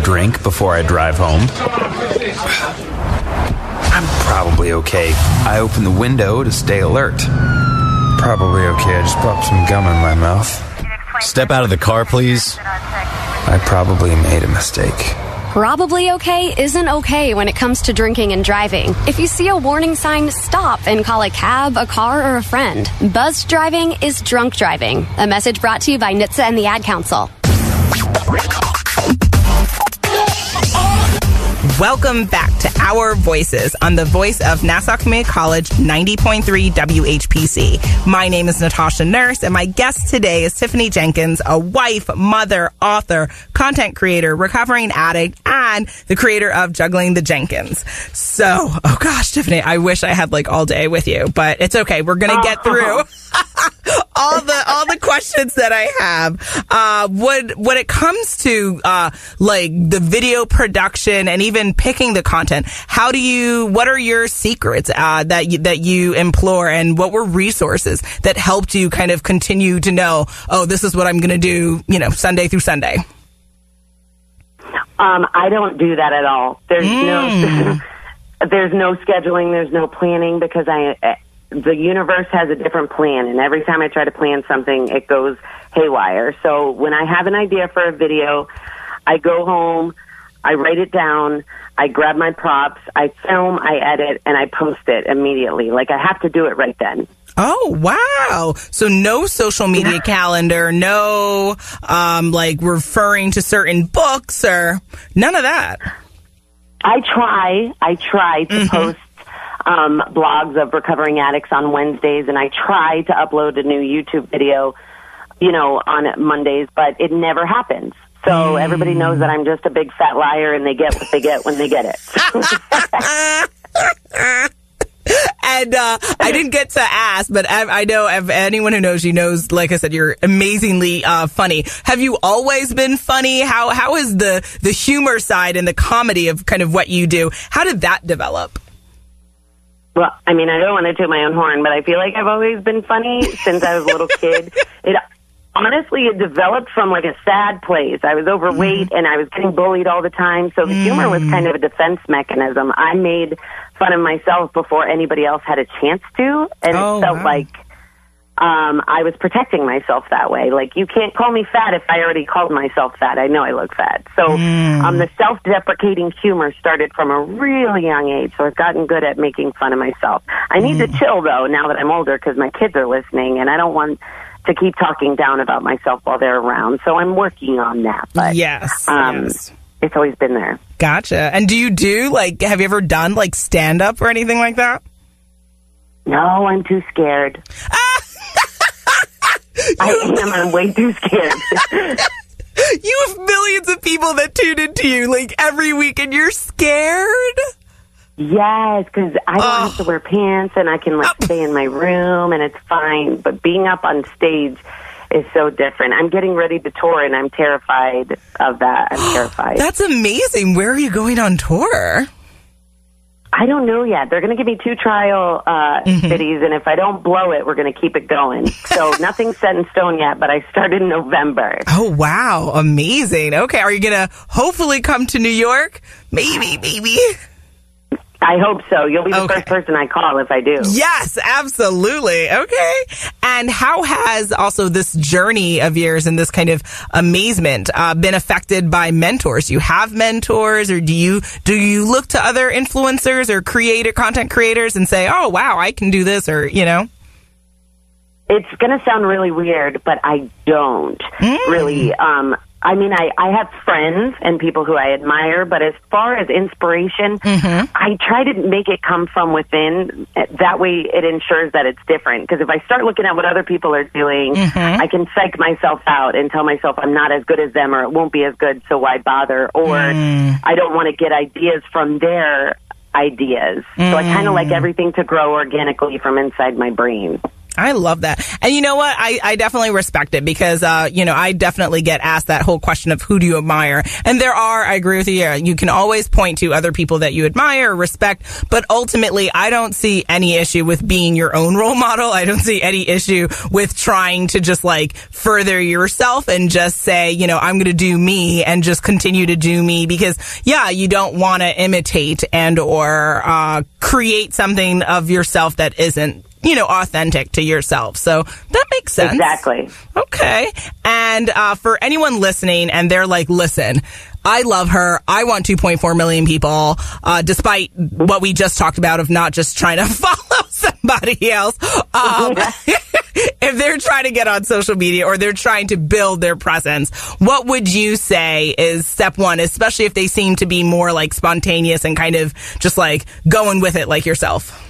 drink before I drive home. I'm probably okay. I open the window to stay alert. Probably okay. I just popped some gum in my mouth. Step out of the car, please. I probably made a mistake. Probably okay isn't okay when it comes to drinking and driving. If you see a warning sign, stop and call a cab, a car, or a friend. Buzzed driving is drunk driving. A message brought to you by NHTSA and the Ad Council. Welcome back to Our Voices on the voice of Nassau Community College 90.3 WHPC. My name is Natasha Nurse, and my guest today is Tiffany Jenkins, a wife, mother, author, content creator, recovering addict, and the creator of Juggling the Jenkins. So, oh gosh, Tiffany, I wish I had all day with you, but it's okay. We're going to get through all the questions that I have. When it comes to the video production and even picking the content, what are your secrets that you implore, and what were resources that helped you kind of continue to know, oh, this is what I'm going to do, Sunday through Sunday? I don't do that at all. There's no scheduling, there's no planning, because the universe has a different plan, and every time I try to plan something, it goes haywire. So when I have an idea for a video, I go home, I write it down, I grab my props, I film, I edit, and I post it immediately. I have to do it right then. Oh, wow. So no social media calendar, no referring to certain books, or none of that. I try to post blogs of recovering addicts on Wednesdays, and I try to upload a new YouTube video, on Mondays, but it never happens. So everybody knows that I'm just a big fat liar, and they get what they get when they get it. And I didn't get to ask, but I know if anyone who knows you knows, like I said, you're amazingly funny. Have you always been funny? How is the humor side and the comedy of kind of what you do? How did that develop? Well, I don't want to toot my own horn, but I feel like I've always been funny since I was a little kid. Honestly, it developed from a sad place. I was overweight and I was getting bullied all the time. So the humor was kind of a defense mechanism. I made fun of myself before anybody else had a chance to. And it felt like I was protecting myself that way. You can't call me fat if I already called myself fat. I know I look fat. So the self-deprecating humor started from a really young age. So I've gotten good at making fun of myself. I need to chill, though, now that I'm older, because my kids are listening, and I don't want to keep talking down about myself while they're around. So I'm working on that. But yes. It's always been there. Gotcha. And do you have you ever done stand-up or anything like that? No, I'm too scared. I'm way too scared. You have millions of people that tune into you every week, and you're scared? Yes, because I don't have to wear pants, and I can stay in my room, and it's fine. But being up on stage is so different. I'm getting ready to tour, and I'm terrified of that. I'm terrified. That's amazing. Where are you going on tour? I don't know yet. They're going to give me 2 trial cities, and if I don't blow it, we're going to keep it going. So nothing's set in stone yet, but I start in November. Oh, wow. Amazing. Okay. Are you going to hopefully come to New York? Maybe. I hope so. You'll be the first person I call if I do. Yes, absolutely. Okay. And how has also this journey of yours and this kind of amazement been affected by mentors? Do you have mentors, or do you look to other influencers or content creators and say, oh, wow, I can do this, or, It's going to sound really weird, but I don't really. I have friends and people who I admire, but as far as inspiration, I try to make it come from within. That way it ensures that it's different. Because if I start looking at what other people are doing, I can psych myself out and tell myself I'm not as good as them, or it won't be as good, so why bother? Or I don't want to get ideas from their ideas. So I kind of like everything to grow organically from inside my brain. I love that. And you know what? I definitely respect it because, I definitely get asked that whole question of who do you admire? And I agree with you. You can always point to other people that you admire or respect, but ultimately I don't see any issue with being your own role model. I don't see any issue with trying to just further yourself and just say, I'm going to do me and just continue to do me because, you don't want to imitate and or create something of yourself that isn't authentic to yourself. So that makes sense. Exactly. Okay. And for anyone listening and they're like, listen, I love her. I want 2.4 million people, despite what we just talked about of not just trying to follow somebody else. If they're trying to get on social media or they're trying to build their presence, what would you say is step one, especially if they seem to be more spontaneous and kind of just going with it like yourself?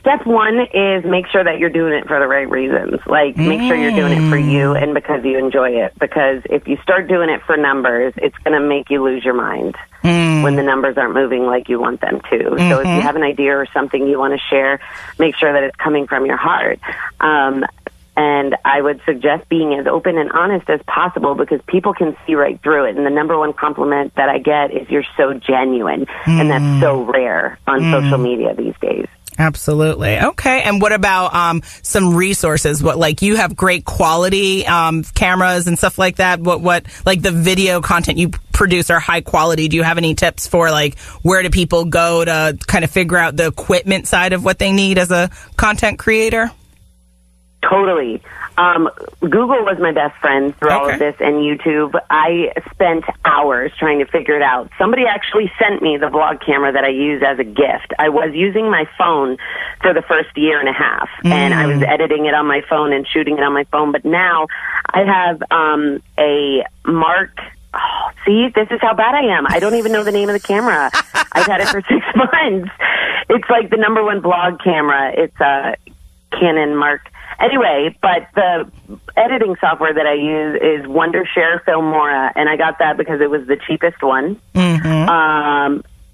Step one is make sure that you're doing it for the right reasons. Make sure you're doing it for you and because you enjoy it. Because if you start doing it for numbers, it's going to make you lose your mind when the numbers aren't moving like you want them to. So if you have an idea or something you want to share, make sure that it's coming from your heart. And I would suggest being as open and honest as possible because people can see right through it. And the number one compliment that I get is you're so genuine. And that's so rare on social media these days. Absolutely. Okay. And what about some resources? What you have great quality cameras and stuff like that? What the video content you produce are high quality? Do you have any tips for where do people go to kind of figure out the equipment side of what they need as a content creator? Totally. Google was my best friend through all of this and YouTube. I spent hours trying to figure it out. Somebody actually sent me the vlog camera that I use as a gift. I was using my phone for the first year and a half, and I was editing it on my phone and shooting it on my phone. But now I have a Mark. Oh, see, this is how bad I am. I don't even know the name of the camera. I've had it for 6 months. It's the number one vlog camera. It's a Canon Mark. Anyway, but the editing software that I use is Wondershare Filmora, and I got that because it was the cheapest one.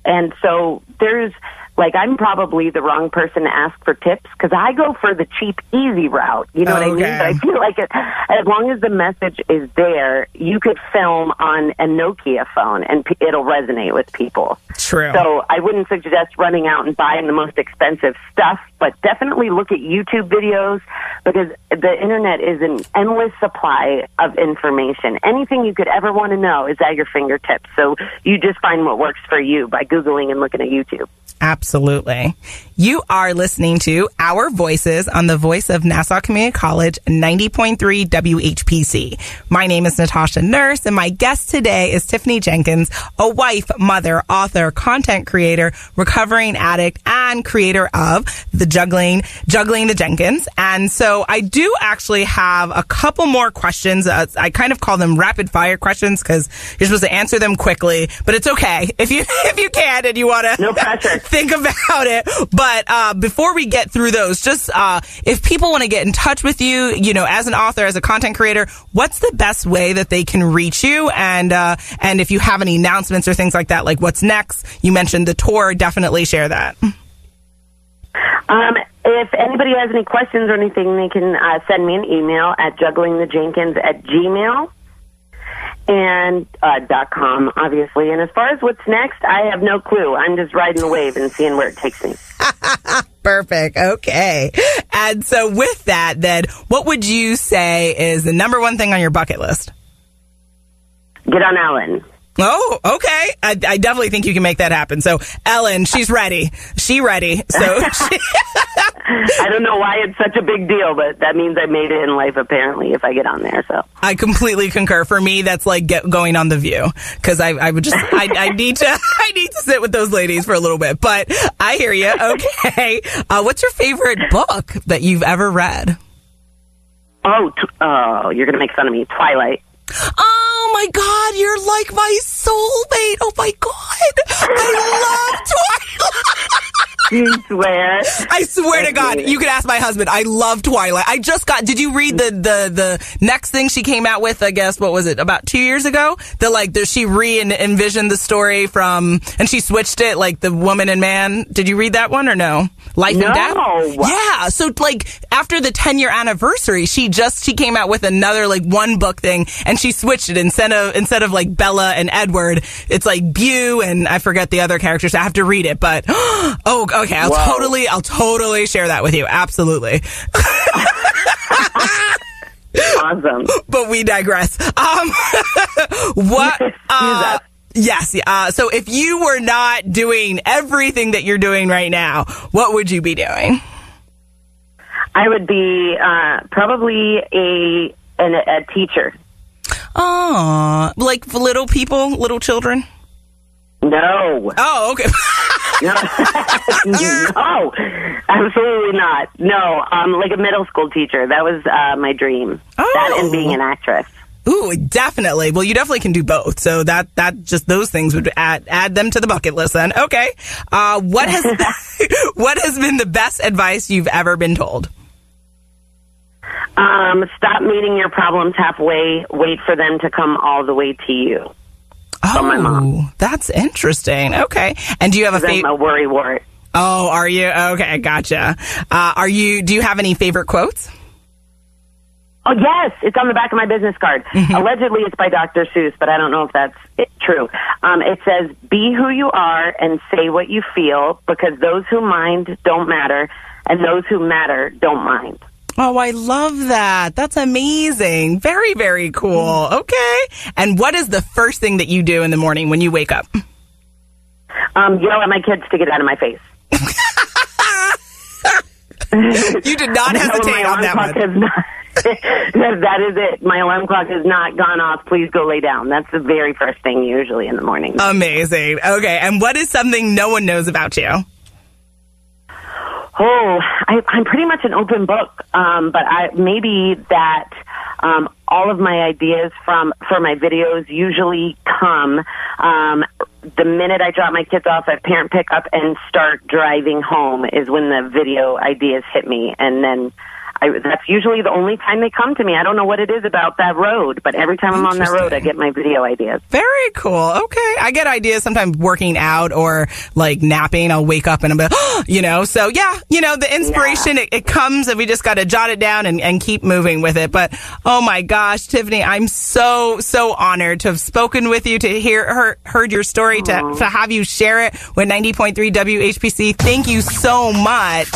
And so there's, I'm probably the wrong person to ask for tips because I go for the cheap, easy route. You know what I mean? But I feel like as long as the message is there, you could film on a Nokia phone and it'll resonate with people. True. So I wouldn't suggest running out and buying the most expensive stuff, but definitely look at YouTube videos because the internet is an endless supply of information. Anything you could ever want to know is at your fingertips. So you just find what works for you by Googling and looking at YouTube. Absolutely. You are listening to Our Voices on the voice of Nassau Community College 90.3 WHPC. My name is Natasha Nurse, and my guest today is Tiffany Jenkins, a wife, mother, author, content creator, recovering addict, and creator of the Juggling the Jenkins. And so I do actually have a couple more questions. I kind of call them rapid fire questions because you're supposed to answer them quickly, but it's okay if you can and you want to. No pressure. Think about it. But before we get through those, just if people want to get in touch with you, as an author, as a content creator, what's the best way that they can reach you? And if you have any announcements or things like that, like what's next? You mentioned the tour. Definitely share that. If anybody has any questions or anything, they can send me an email at jugglingthejenkins@gmail.com and .com, obviously. And as far as what's next, I have no clue. I'm just riding the wave and seeing where it takes me. Perfect. Okay. And so with that, then, what would you say is the number one thing on your bucket list? Get on Ellen. Oh, okay. I definitely think you can make that happen. So, Ellen, she's ready. So, I don't know why it's such a big deal, but that means I made it in life, apparently, if I get on there. So I completely concur. For me, that's like going on The View because I would just I need to sit with those ladies for a little bit. But I hear you. Okay. What's your favorite book that you've ever read? Oh, you're gonna make fun of me. Twilight. Oh my God, you're like my soulmate. Oh my God, I love Twilight. You swear? I swear to God, you could ask my husband. I love Twilight. Did you read the next thing she came out with, I guess, what was it, about 2 years ago? She re-envisioned the story and she switched it, like the woman and man. Did you read that one or no? Life and Death? Yeah. So after the 10-year anniversary, she came out with another one book thing, and she switched it. Instead of like Bella and Edward, it's like Bew and I forget the other characters. I have to read it, but okay. I'll totally share that with you. Absolutely. Awesome. But we digress. What? Yes. So if you were not doing everything that you're doing right now, what would you be doing? I would be probably a teacher. Oh, like for little people, little children? No. Oh, okay. No, absolutely not. No, like a middle school teacher. That was my dream. Oh. That and being an actress. Ooh, definitely. Well, you definitely can do both. So that just those things would add them to the bucket list then. Okay. What has been the best advice you've ever been told? Stop meeting your problems halfway. Wait for them to come all the way to you. From my mom. That's interesting. Okay. And do you have a favorite? I'm a worrywart. Oh, are you? Okay, gotcha. Do you have any favorite quotes? Oh, yes. It's on the back of my business card. Mm-hmm. Allegedly, it's by Dr. Seuss, but I don't know if that's true. It says, be who you are and say what you feel, because those who mind don't matter, and those who matter don't mind. Oh, I love that. That's amazing. Very, very cool. Okay. And what is the first thing that you do in the morning when you wake up? Yell at my kids to get out of my face. You did not hesitate on that one. That is it. My alarm clock has not gone off. Please go lay down. That's the very first thing usually in the morning. Amazing. Okay. And what is something no one knows about you? Oh, I'm pretty much an open book, but maybe that all of my ideas for my videos usually come the minute I drop my kids off at parent pickup and start driving home is when the video ideas hit me, and then that's usually the only time they come to me. I don't know what it is about that road, but every time I'm on that road, I get my video ideas. Very cool. Okay. I get ideas sometimes working out or like napping. I'll wake up and I'm like, so yeah, the inspiration, it comes and we just got to jot it down and keep moving with it. But oh my gosh, Tiffany, I'm so honored to have spoken with you, to heard your story, to have you share it with 90.3 WHPC. Thank you so much.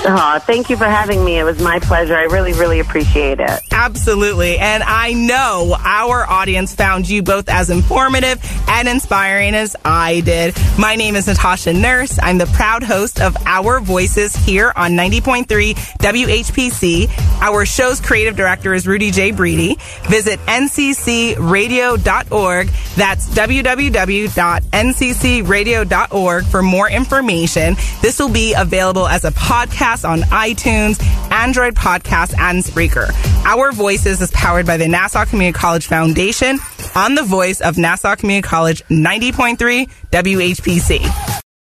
Oh, thank you for having me. It was my pleasure. I really, really appreciate it. Absolutely. And I know our audience found you both as informative and inspiring as I did. My name is Natasha Nurse. I'm the proud host of Our Voices here on 90.3 WHPC. Our show's creative director is Rudy J. Breedy. Visit nccradio.org. That's www.nccradio.org for more information. This will be available as a podcast on iTunes, Android Podcasts, and Spreaker. Our Voices is powered by the Nassau Community College Foundation on the voice of Nassau Community College 90.3 WHPC.